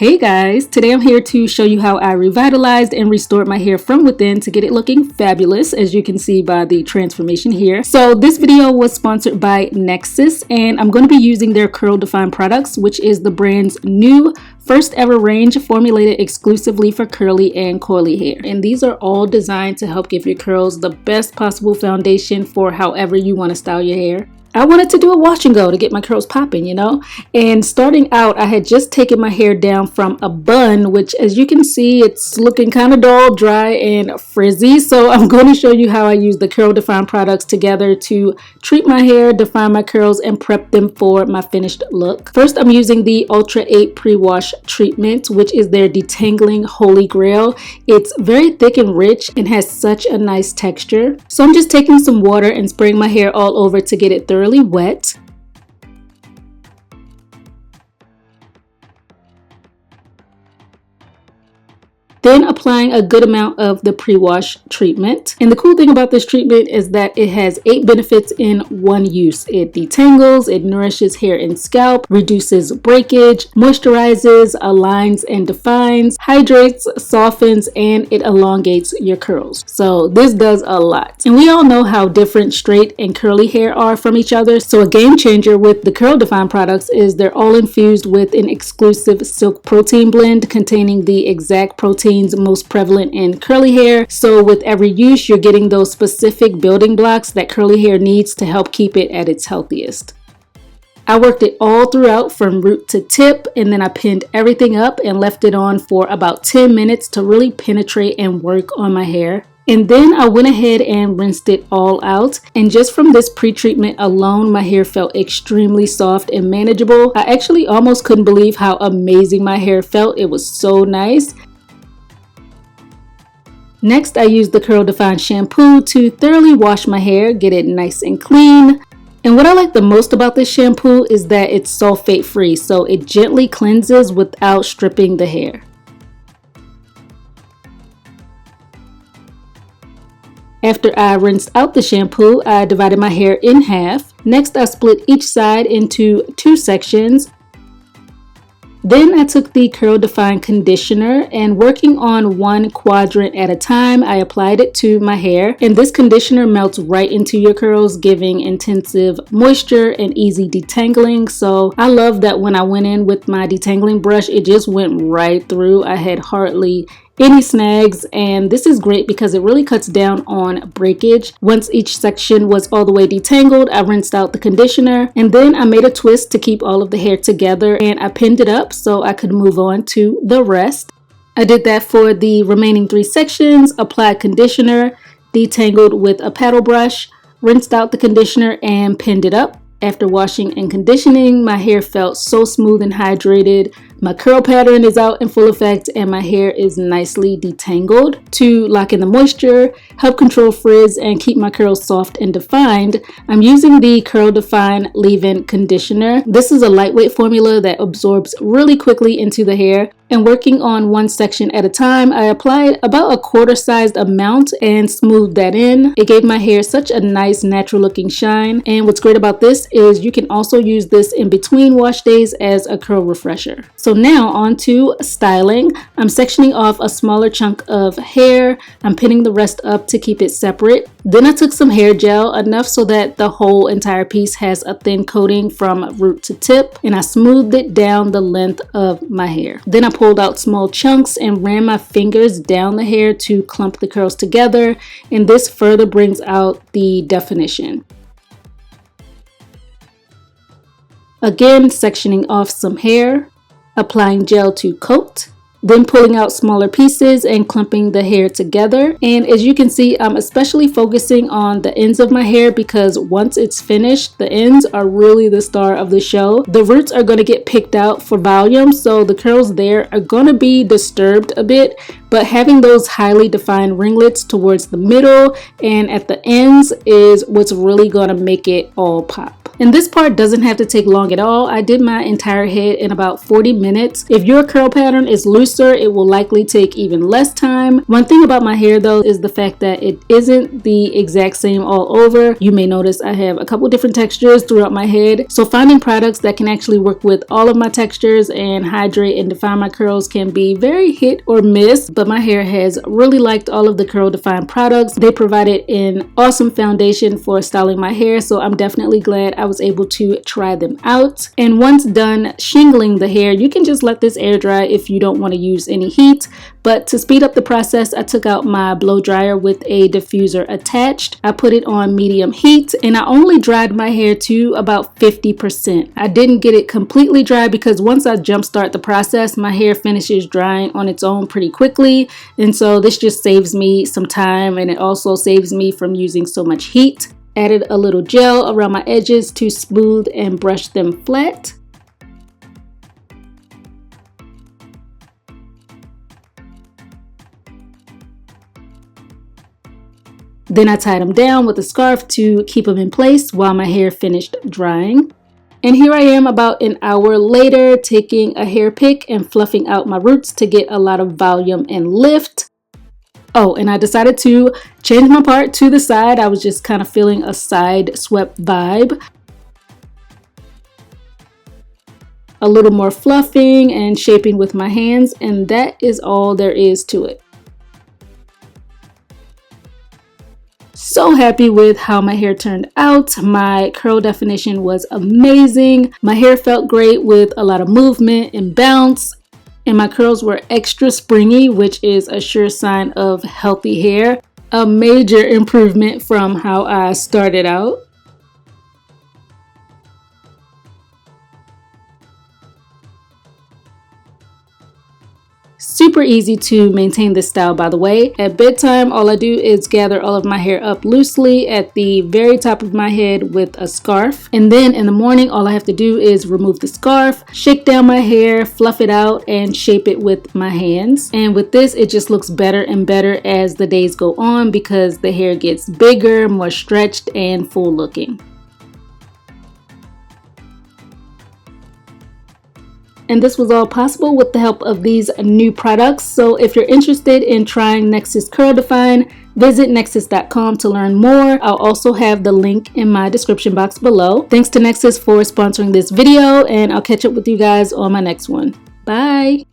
Hey guys, today I'm here to show you how I revitalized and restored my hair from within to get it looking fabulous, as you can see by the transformation here. So this video was sponsored by Nexus, and I'm going to be using their Curl Define products, which is the brand's new first ever range formulated exclusively for curly and coily hair. And these are all designed to help give your curls the best possible foundation for however you want to style your hair. I wanted to do a wash and go to get my curls popping, you know? And starting out, I had just taken my hair down from a bun, which as you can see, it's looking kind of dull, dry, and frizzy. So I'm going to show you how I use the Curl Define products together to treat my hair, define my curls, and prep them for my finished look. First, I'm using the Ultra 8 Pre-Wash Treatment, which is their detangling holy grail. It's very thick and rich and has such a nice texture. So I'm just taking some water and spraying my hair all over to get it thoroughly wet. Then applying a good amount of the pre-wash treatment. And the cool thing about this treatment is that it has 8 benefits in one use. It detangles, it nourishes hair and scalp, reduces breakage, moisturizes, aligns and defines, hydrates, softens, and it elongates your curls. So this does a lot. And we all know how different straight and curly hair are from each other. So a game changer with the Curl Define products is they're all infused with an exclusive silk protein blend containing the exact protein most prevalent in curly hair. So with every use, you're getting those specific building blocks that curly hair needs to help keep it at its healthiest. I worked it all throughout from root to tip, and then I pinned everything up and left it on for about 10 minutes to really penetrate and work on my hair. And then I went ahead and rinsed it all out. And just from this pre-treatment alone, my hair felt extremely soft and manageable. I actually almost couldn't believe how amazing my hair felt. It was so nice. Next, I used the Curl Define shampoo to thoroughly wash my hair, get it nice and clean. And what I like the most about this shampoo is that it's sulfate free, so it gently cleanses without stripping the hair. After I rinsed out the shampoo, I divided my hair in half. Next, I split each side into 2 sections. Then I took the Curl Define conditioner, and working on one quadrant at a time, I applied it to my hair. And this conditioner melts right into your curls, giving intensive moisture and easy detangling. So I love that when I went in with my detangling brush, it just went right through. I had hardly any snags, and this is great because it really cuts down on breakage. Once each section was all the way detangled, I rinsed out the conditioner, and then I made a twist to keep all of the hair together, and I pinned it up so I could move on to the rest. I did that for the remaining 3 sections, applied conditioner, detangled with a paddle brush, rinsed out the conditioner, and pinned it up. After washing and conditioning, my hair felt so smooth and hydrated. My curl pattern is out in full effect, and my hair is nicely detangled. To lock in the moisture, help control frizz, and keep my curls soft and defined, I'm using the Curl Define Leave-In Conditioner. This is a lightweight formula that absorbs really quickly into the hair. And working on one section at a time, I applied about a quarter-sized amount and smoothed that in. It gave my hair such a nice natural looking shine. And what's great about this is you can also use this in between wash days as a curl refresher. So now on to styling. I'm sectioning off a smaller chunk of hair. I'm pinning the rest up to keep it separate. Then I took some hair gel, enough so that the whole entire piece has a thin coating from root to tip, and I smoothed it down the length of my hair. Then I pulled out small chunks and ran my fingers down the hair to clump the curls together, and this further brings out the definition. Again, sectioning off some hair, applying gel to coat, then pulling out smaller pieces and clumping the hair together. And as you can see, I'm especially focusing on the ends of my hair because once it's finished, the ends are really the star of the show. The roots are going to get picked out for volume, so the curls there are going to be disturbed a bit, but having those highly defined ringlets towards the middle and at the ends is what's really going to make it all pop. And this part doesn't have to take long at all. I did my entire head in about 40 minutes. If your curl pattern is looser, it will likely take even less time. One thing about my hair though is the fact that it isn't the exact same all over. You may notice I have a couple different textures throughout my head. So finding products that can actually work with all of my textures and hydrate and define my curls can be very hit or miss, but my hair has really liked all of the curl define products. They provided an awesome foundation for styling my hair, so I'm definitely glad I was able to try them out. And once done shingling the hair, you can just let this air dry if you don't want to use any heat. But to speed up the process, I took out my blow dryer with a diffuser attached. I put it on medium heat and I only dried my hair to about 50%. I didn't get it completely dry because once I jumpstart the process, my hair finishes drying on its own pretty quickly. And so this just saves me some time, and it also saves me from using so much heat. Added a little gel around my edges to smooth and brush them flat. Then I tied them down with a scarf to keep them in place while my hair finished drying. And here I am about an hour later, taking a hair pick and fluffing out my roots to get a lot of volume and lift. Oh, and I decided to change my part to the side. I was just kind of feeling a side swept vibe. A little more fluffing and shaping with my hands, and that is all there is to it. So happy with how my hair turned out. My curl definition was amazing. My hair felt great with a lot of movement and bounce. And my curls were extra springy, which is a sure sign of healthy hair. A major improvement from how I started out. Super easy to maintain this style, by the way. At bedtime, all I do is gather all of my hair up loosely at the very top of my head with a scarf. And then in the morning, all I have to do is remove the scarf, shake down my hair, fluff it out, and shape it with my hands. And with this, it just looks better and better as the days go on because the hair gets bigger, more stretched, and full looking. And this was all possible with the help of these new products. So if you're interested in trying Nexxus Curl Define, visit nexxus.com to learn more. I'll also have the link in my description box below. Thanks to Nexxus for sponsoring this video, and I'll catch up with you guys on my next one. Bye!